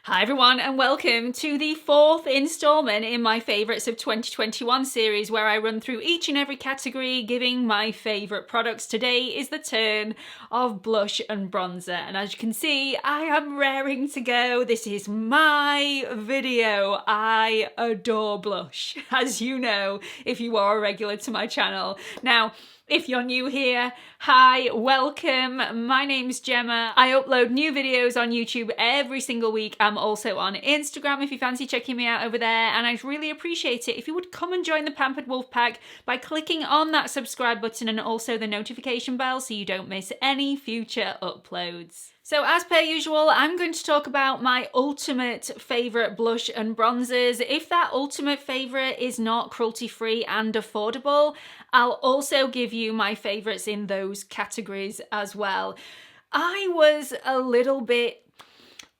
Hi everyone and welcome to the fourth installment in my favourites of 2021 series where I run through each and every category giving my favourite products. Today is the turn of blush and bronzer, and as you can see I am raring to go. This is my video. I adore blush, as you know if you are a regular to my channel. Now, if you're new here, hi, welcome. My name's Gemma. I upload new videos on YouTube every single week. I'm also on Instagram if you fancy checking me out over there, and I'd really appreciate it if you would come and join the Pampered Wolf Pack by clicking on that subscribe button and also the notification bell so you don't miss any future uploads. So as per usual, I'm going to talk about my ultimate favourite blush and bronzers. If that ultimate favourite is not cruelty-free and affordable, I'll also give you my favourites in those categories as well. I was a little bit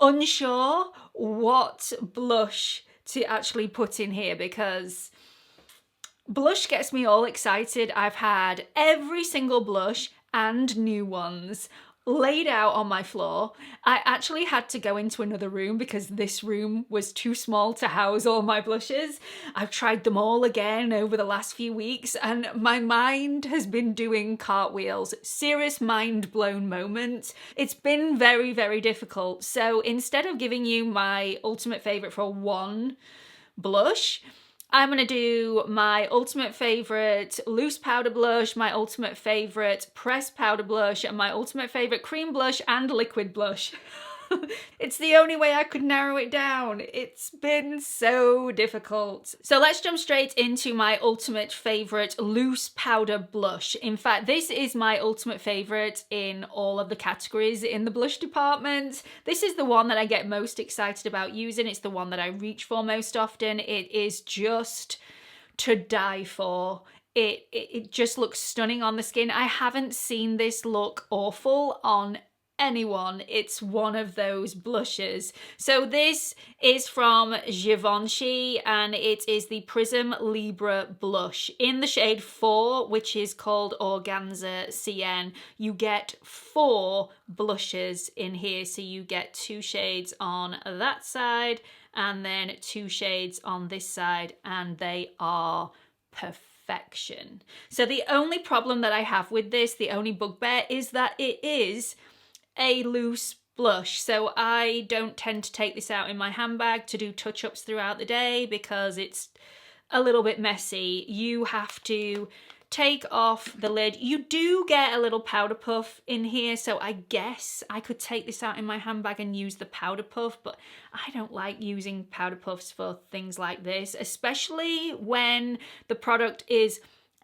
unsure what blush to actually put in here because blush gets me all excited. I've had every single blush and new ones laid out on my floor. I actually had to go into another room because this room was too small to house all my blushes. I've tried them all again over the last few weeks and my mind has been doing cartwheels. Serious mind blown moment. It's been very, very difficult. So instead of giving you my ultimate favourite for one blush, I'm going to do my ultimate favourite loose powder blush, my ultimate favourite pressed powder blush, and my ultimate favourite cream blush and liquid blush. It's the only way I could narrow it down. It's been so difficult. So let's jump straight into my ultimate favourite loose powder blush. In fact, this is my ultimate favourite in all of the categories in the blush department. This is the one that I get most excited about using. It's the one that I reach for most often. It is just to die for. It just looks stunning on the skin. I haven't seen this look awful on anyone. It's one of those blushes. So this is from Givenchy and it is the Prism Libra blush in the shade 4, which is called Organza CN. You get 4 blushes in here, so you get 2 shades on that side and then 2 shades on this side, and they are perfection. So the only problem that I have with this, the only bugbear, is that it is a loose blush. So I don't tend to take this out in my handbag to do touch-ups throughout the day because it's a little bit messy. You have to take off the lid. You do get a little powder puff in here, so I guess I could take this out in my handbag and use the powder puff, but I don't like using powder puffs for things like this, especially when the product is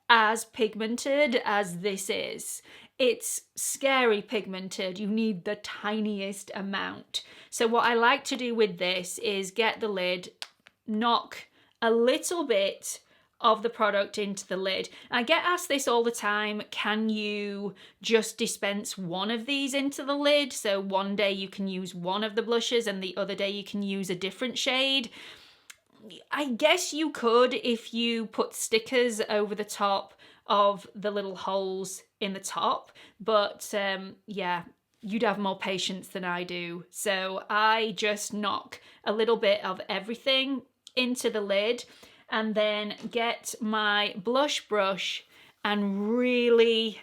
as pigmented as this is. It's scary pigmented. You need the tiniest amount. So what I like to do with this is get the lid, knock a little bit of the product into the lid. I get asked this all the time, can you just dispense one of these into the lid? So one day you can use one of the blushes and the other day you can use a different shade. I guess you could if you put stickers over the top of the little holes in the top, but yeah, you'd have more patience than I do. So I just knock a little bit of everything into the lid and then get my blush brush and really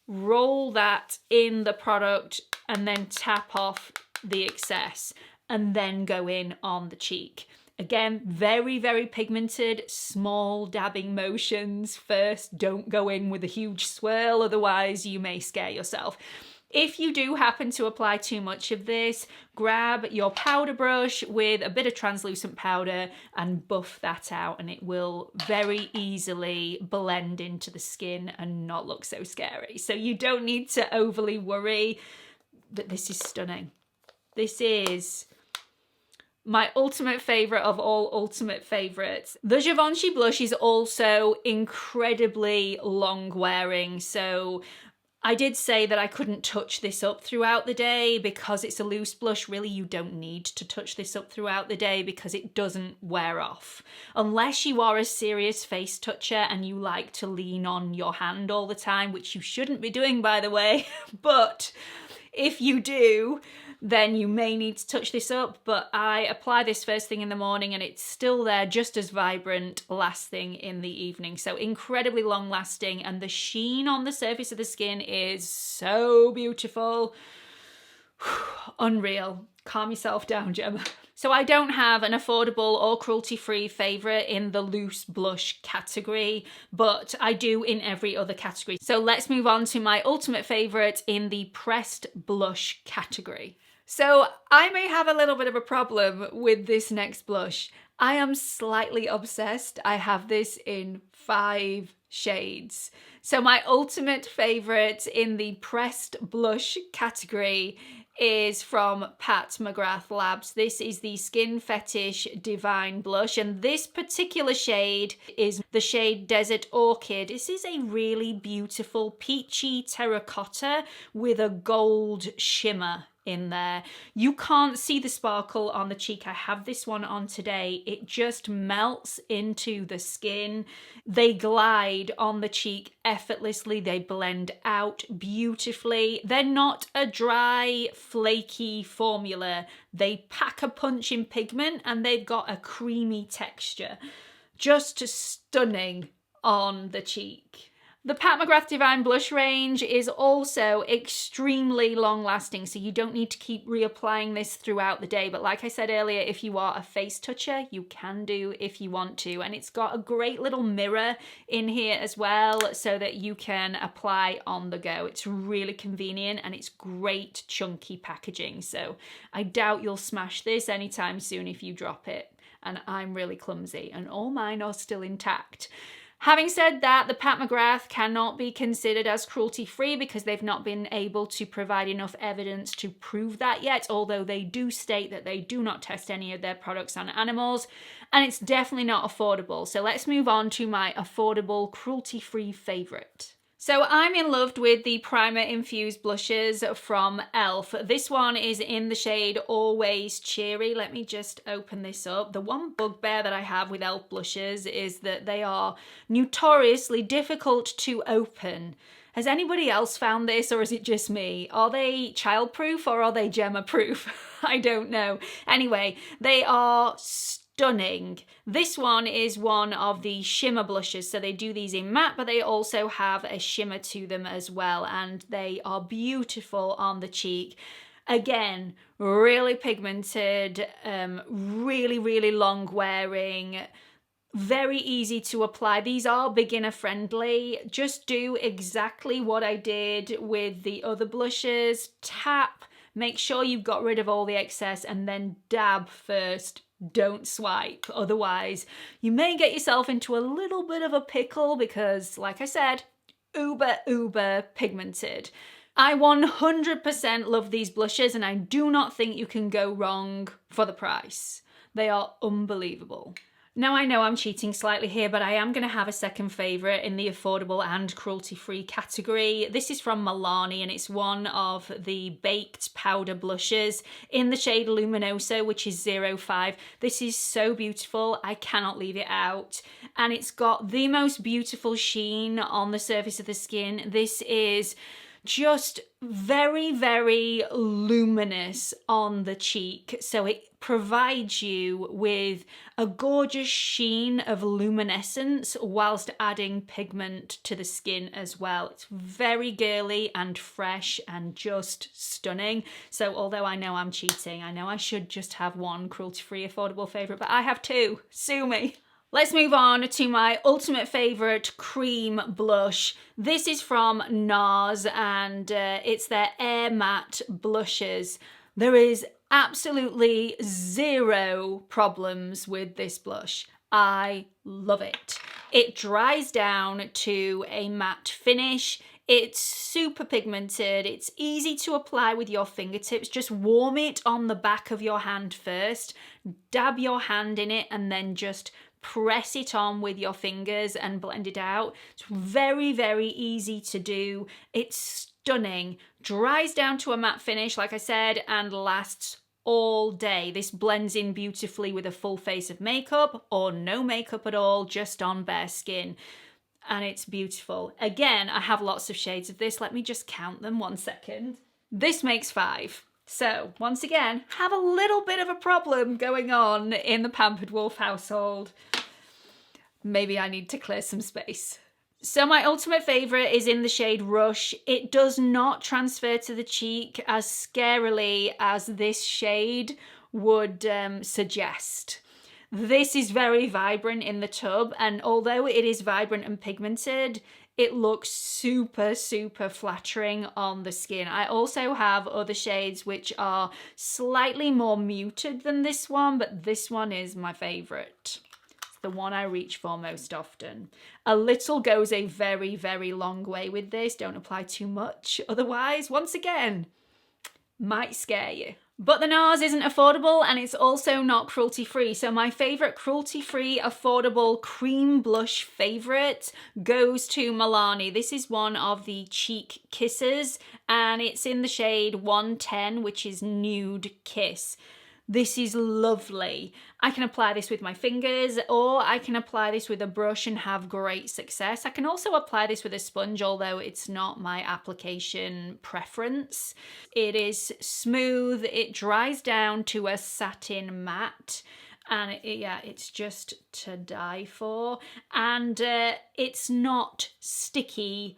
roll that in the product and then tap off the excess and then go in on the cheek. Again, very, very pigmented, small dabbing motions first. Don't go in with a huge swirl, otherwise you may scare yourself. If you do happen to apply too much of this, grab your powder brush with a bit of translucent powder and buff that out, and it will very easily blend into the skin and not look so scary. So you don't need to overly worry, but this is stunning. This is my ultimate favourite of all ultimate favourites. The Givenchy blush is also incredibly long wearing, so I did say that I couldn't touch this up throughout the day because it's a loose blush. Really, you don't need to touch this up throughout the day because it doesn't wear off. Unless you are a serious face toucher and you like to lean on your hand all the time, which you shouldn't be doing, by the way. But if you do, then you may need to touch this up, but I apply this first thing in the morning and it's still there just as vibrant last thing in the evening. So incredibly long lasting, and the sheen on the surface of the skin is so beautiful. Unreal. Calm yourself down, Gemma. So I don't have an affordable or cruelty-free favourite in the loose blush category, but I do in every other category. So let's move on to my ultimate favourite in the pressed blush category. So I may have a little bit of a problem with this next blush. I am slightly obsessed. I have this in 5 shades. So my ultimate favourite in the pressed blush category is from Pat McGrath Labs. This is the Skin Fetish Divine Blush, and this particular shade is the shade Desert Orchid. This is a really beautiful peachy terracotta with a gold shimmer in there. You can't see the sparkle on the cheek. I have this one on today. It just melts into the skin. They glide on the cheek effortlessly. They blend out beautifully. They're not a dry, flaky formula. They pack a punch in pigment and they've got a creamy texture. Just stunning on the cheek. The Pat McGrath Divine Blush range is also extremely long lasting, so you don't need to keep reapplying this throughout the day. But like I said earlier, if you are a face toucher, you can do if you want to. And it's got a great little mirror in here as well, so that you can apply on the go. It's really convenient and it's great chunky packaging. So I doubt you'll smash this anytime soon if you drop it. And I'm really clumsy and all mine are still intact. Having said that, the Pat McGrath cannot be considered as cruelty-free because they've not been able to provide enough evidence to prove that yet, although they do state that they do not test any of their products on animals, and it's definitely not affordable. So let's move on to my affordable, cruelty-free favourite. So I'm in love with the primer infused blushes from e.l.f. This one is in the shade Always Cheery. Let me just open this up. The one bugbear that I have with e.l.f. blushes is that they are notoriously difficult to open. Has anybody else found this, or is it just me? Are they childproof or are they Gemma proof? I don't know. Anyway, they are stunning. This one is one of the shimmer blushes, so they do these in matte, but they also have a shimmer to them as well, and they are beautiful on the cheek. Again, really pigmented, really long wearing, very easy to apply. These are beginner friendly. Just do exactly what I did with the other blushes. Tap, make sure you've got rid of all the excess, and then dab first. Don't swipe, otherwise you may get yourself into a little bit of a pickle because, like I said, uber pigmented. I 100% love these blushes and I do not think you can go wrong for the price. They are unbelievable. Now I know I'm cheating slightly here, but I am going to have a second favourite in the affordable and cruelty-free category. This is from Milani and it's one of the baked powder blushes in the shade Luminoso, which is 05. This is so beautiful, I cannot leave it out. And it's got the most beautiful sheen on the surface of the skin. This is just very luminous on the cheek, so it provides you with a gorgeous sheen of luminescence whilst adding pigment to the skin as well. It's very girly and fresh and just stunning. So although I know I'm cheating, I know I should just have one cruelty-free affordable favourite, but I have 2. Sue me. Let's move on to my ultimate favourite cream blush. This is from NARS and it's their Air Matte blushes. There is absolutely 0 problems with this blush. I love it. It dries down to a matte finish. It's super pigmented. It's easy to apply with your fingertips. Just warm it on the back of your hand first. Dab your hand in it and then just press it on with your fingers and blend it out. It's very easy to do. It's stunning. Dries down to a matte finish, like I said, and lasts all day. This blends in beautifully with a full face of makeup or no makeup at all, just on bare skin. And it's beautiful. Again, I have lots of shades of this. Let me just count them 1 second. This makes 5. So, once again, have a little bit of a problem going on in the Pampered Wolf household. Maybe I need to clear some space. So my ultimate favourite is in the shade Rush. It does not transfer to the cheek as scarily as this shade would suggest. This is very vibrant in the tub, and although it is vibrant and pigmented, it looks super, super flattering on the skin. I also have other shades which are slightly more muted than this one, but this one is my favourite. The one I reach for most often. A little goes a very, very long way with this. Don't apply too much. Otherwise, once again, might scare you. But the NARS isn't affordable, and it's also not cruelty-free. So my favourite cruelty-free, affordable cream blush favourite goes to Milani. This is one of the Cheek Kisses, and it's in the shade 110, which is Nude Kiss. This is lovely. I can apply this with my fingers, or I can apply this with a brush and have great success. I can also apply this with a sponge, although it's not my application preference. It is smooth, it dries down to a satin matte, and it's just to die for. And it's not sticky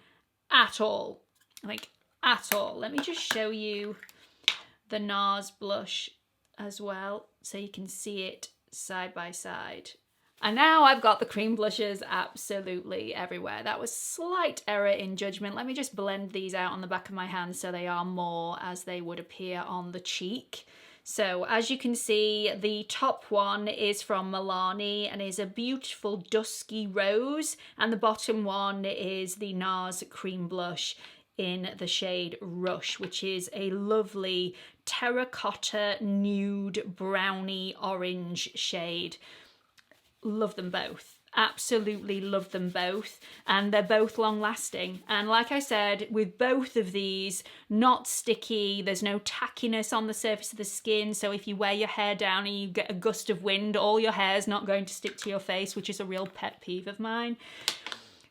at all, like at all. Let me just show you the NARS blush as well, so you can see it side by side. And now I've got the cream blushes absolutely everywhere. That was slight error in judgment. Let me just blend these out on the back of my hand so they are more as they would appear on the cheek. So as you can see, the top one is from Milani and is a beautiful dusky rose, and the bottom one is the NARS cream blush in the shade Rush, which is a lovely terracotta nude brownie orange shade. Love them both. Absolutely love them both, and they're both long lasting. And like I said, with both of these, not sticky, there's no tackiness on the surface of the skin, so if you wear your hair down and you get a gust of wind, all your hair's not going to stick to your face, which is a real pet peeve of mine.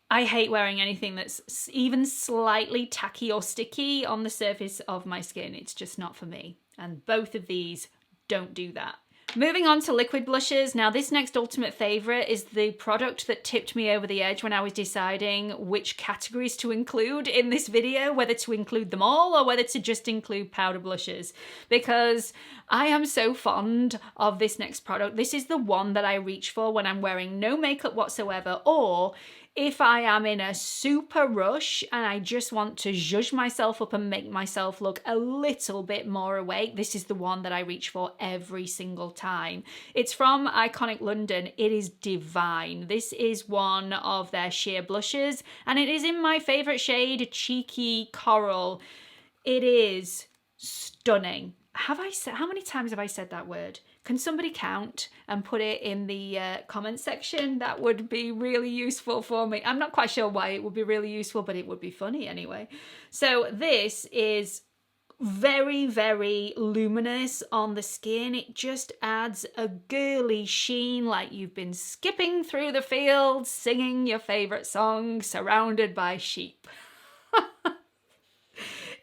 I hate wearing anything that's even slightly tacky or sticky on the surface of my skin. It's just not for me. And both of these don't do that. Moving on to liquid blushes. Now this next ultimate favourite is the product that tipped me over the edge when I was deciding which categories to include in this video, whether to include them all or whether to just include powder blushes, because I am so fond of this next product. This is the one that I reach for when I'm wearing no makeup whatsoever, or if I am in a super rush and I just want to zhuzh myself up and make myself look a little bit more awake, this is the one that I reach for every single time. It's from Iconic London. It is divine. This is one of their sheer blushes, and it is in my favourite shade, Cheeky Coral. It is stunning. How many times have I said that word? Can somebody count and put it in the comment section? That would be really useful for me. I'm not quite sure why it would be really useful, but it would be funny anyway. So this is very, very luminous on the skin. It just adds a girly sheen, like you've been skipping through the fields, singing your favourite song, surrounded by sheep.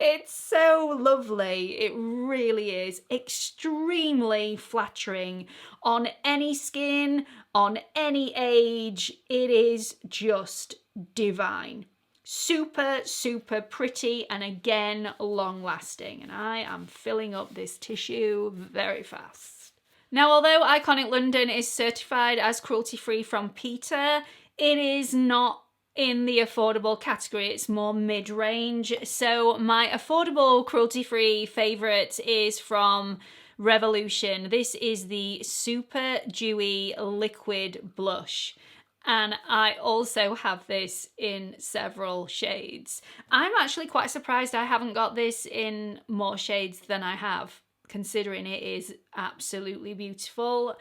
It's so lovely. It really is extremely flattering on any skin, on any age. It is just divine. Super, super pretty, and again, long lasting. And I am filling up this tissue very fast. Now, although Iconic London is certified as cruelty-free from PETA, it is not in the affordable category. It's more mid-range. So my affordable cruelty-free favourite is from Revolution. This is the Super Dewy Liquid Blush, and I also have this in several shades. I'm actually quite surprised I haven't got this in more shades than I have, considering it is absolutely beautiful.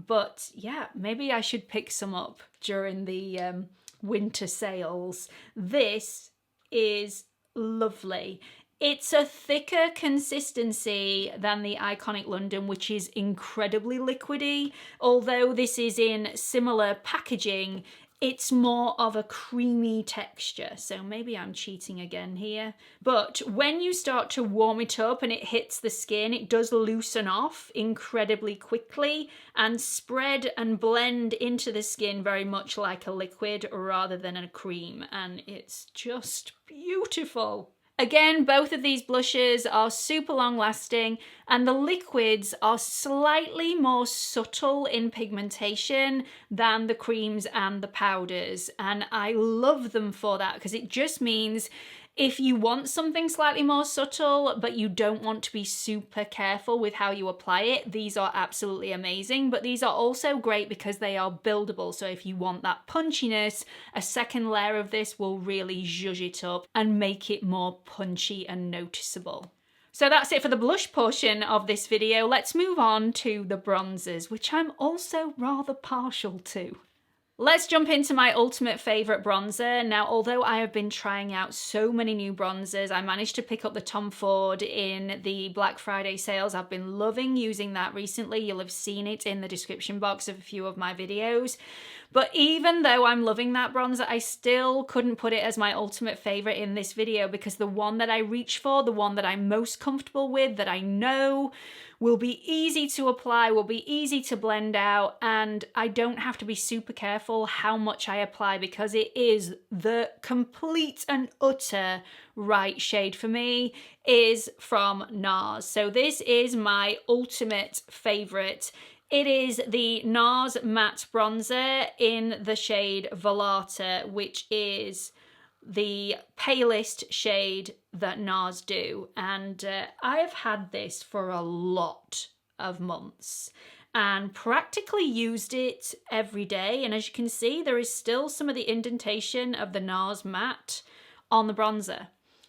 But yeah, maybe I should pick some up during the winter sales. This is lovely. It's a thicker consistency than the Iconic London, which is incredibly liquidy. Although this is in similar packaging, it's more of a creamy texture. So maybe I'm cheating again here. But when you start to warm it up and it hits the skin, it does loosen off incredibly quickly and spread and blend into the skin very much like a liquid rather than a cream. And it's just beautiful. Again, both of these blushes are super long lasting and the liquids are slightly more subtle in pigmentation than the creams and the powders. And I love them for that because it just means if you want something slightly more subtle, but you don't want to be super careful with how you apply it, these are absolutely amazing. But these are also great because they are buildable. So if you want that punchiness, a second layer of this will really zhuzh it up and make it more punchy and noticeable. So that's it for the blush portion of this video. Let's move on to the bronzers, which I'm also rather partial to. Let's jump into my ultimate favourite bronzer. Now, although I have been trying out so many new bronzers, I managed to pick up the Tom Ford in the Black Friday sales. I've been loving using that recently. You'll have seen it in the description box of a few of my videos. But even though I'm loving that bronzer, I still couldn't put it as my ultimate favourite in this video because the one that I reach for, the one that I'm most comfortable with, that I know will be easy to apply, will be easy to blend out, and I don't have to be super careful how much I apply because it is the complete and utter right shade for me, is from NARS. So this is my ultimate favourite. It is the NARS Matte Bronzer in the shade Volata, which is the palest shade that NARS do. And I have had this for a lot of months and practically used it every day. And as you can see, there is still some of the indentation of the NARS Matte on the bronzer.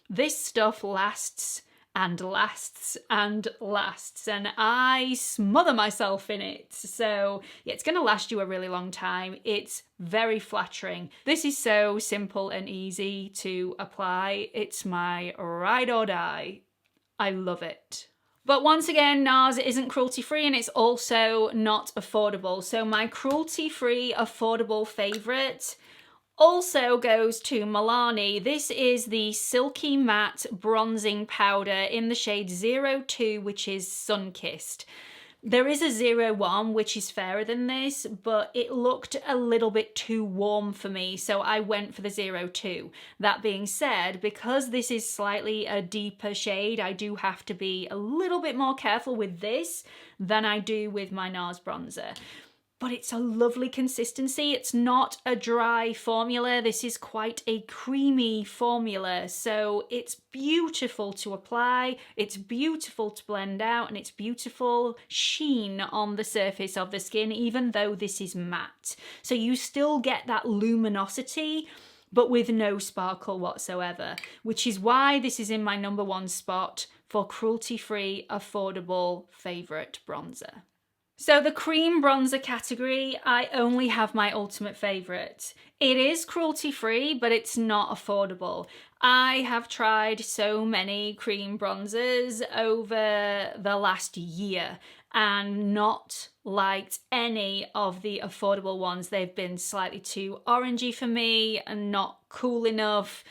This stuff lasts and lasts and lasts, and I smother myself in it. So yeah, it's gonna last you a really long time. It's very flattering. This is so simple and easy to apply. It's my ride or die. I love it. But once again, NARS isn't cruelty-free and it's also not affordable. So my cruelty-free affordable favourite also goes to Milani. This is the Silky Matte Bronzing Powder in the shade 02, which is Sun-Kissed. There is a 01, which is fairer than this, but it looked a little bit too warm for me, so I went for the 02. That being said, because this is slightly a deeper shade, I do have to be a little bit more careful with this than I do with my NARS bronzer. But it's a lovely consistency. It's not a dry formula. This is quite a creamy formula. So it's beautiful to apply, it's beautiful to blend out, and it's beautiful sheen on the surface of the skin, even though this is matte. So you still get that luminosity, but with no sparkle whatsoever, which is why this is in my #1 spot for cruelty-free, affordable favourite bronzer. So the cream bronzer category, I only have my ultimate favourite. It is cruelty-free, but it's not affordable. I have tried so many cream bronzers over the last year and not liked any of the affordable ones. They've been slightly too orangey for me and not cool enough.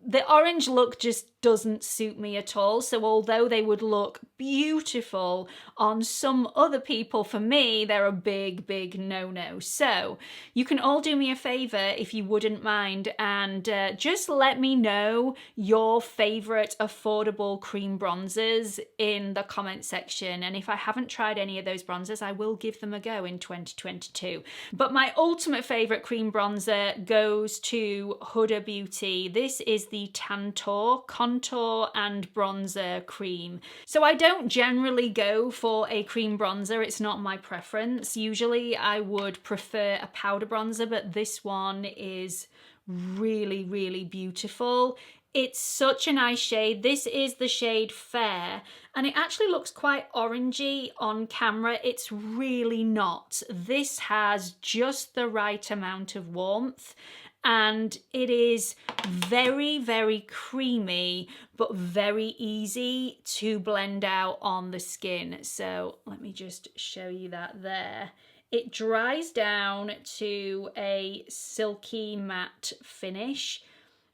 The orange look just doesn't suit me at all. So although they would look beautiful on some other people, for me, they're a big, big no-no. So you can all do me a favor if you wouldn't mind and just let me know your favorite affordable cream bronzers in the comment section. And if I haven't tried any of those bronzers, I will give them a go in 2022. But my ultimate favorite cream bronzer goes to Huda Beauty. This is the Tantor Contour and Bronzer Cream. So I don't generally go for a cream bronzer. It's not my preference. Usually I would prefer a powder bronzer, but this one is really, really beautiful. It's such a nice shade. This is the shade Fair, and it actually looks quite orangey on camera. It's really not. This has just the right amount of warmth, and it is very, very creamy, but very easy to blend out on the skin. So let me just show you that there. It dries down to a silky matte finish.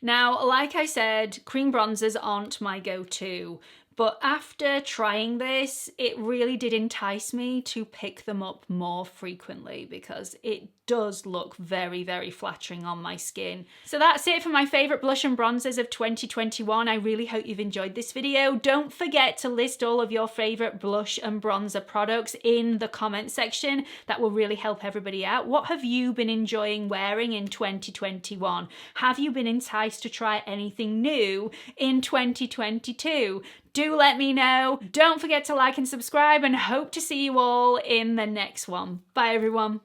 Now, like I said, cream bronzers aren't my go-to, but after trying this, it really did entice me to pick them up more frequently because it does look very, very flattering on my skin. So that's it for my favourite blush and bronzers of 2021. I really hope you've enjoyed this video. Don't forget to list all of your favourite blush and bronzer products in the comment section. That will really help everybody out. What have you been enjoying wearing in 2021? Have you been enticed to try anything new in 2022? Do let me know. Don't forget to like and subscribe, and hope to see you all in the next one. Bye everyone.